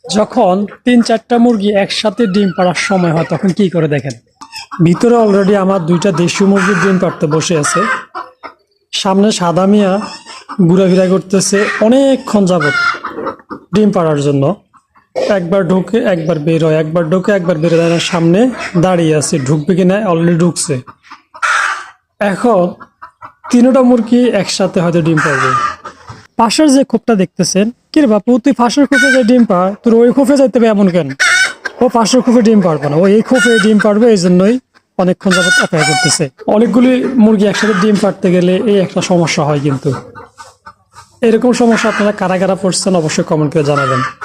যখন 3-4টা মুরগি একসাথে ডিম পাড়ার সময় হয় তখন কি করে দেখেন? ভিতরে অলরেডি আমার 2টা দেশি মুরগির ডিম পাড়তে বসে আছে। সামনে সাদা মিয়া ঘোরাফেরা করতেছে অনেকক্ষণ যাবত ডিম পাড়ার জন্য। একবার ঢুকে একবার বের হয়, একবার ঢুকে একবার বের হয়। সামনে দাঁড়িয়ে আছে, ঢুকবে কিনা, অলরেডি ঢুকছে। এখন 3টা মুরগি একসাথে হয়তো ডিম পারবে। পাশের যে খোপটা দেখতেছেন, কি রে বাপু তুই পাশের খোপে যে ডিম পায়, তোর ওই খোপে যাইতে হবে এমন কেন? ও পাশের খোপে ডিম পারবে না, ও এই খোপে ডিম পারবে, এই জন্যই অনেকক্ষণ যাবত অপেক্ষা করতেছে। অনেকগুলি মুরগি একসাথে ডিম পাড়তে গেলে এই একটা সমস্যা হয়। কিন্তু এরকম সমস্যা আপনারা কারা কারা পড়ছেন অবশ্যই কমেন্ট করে জানাবেন।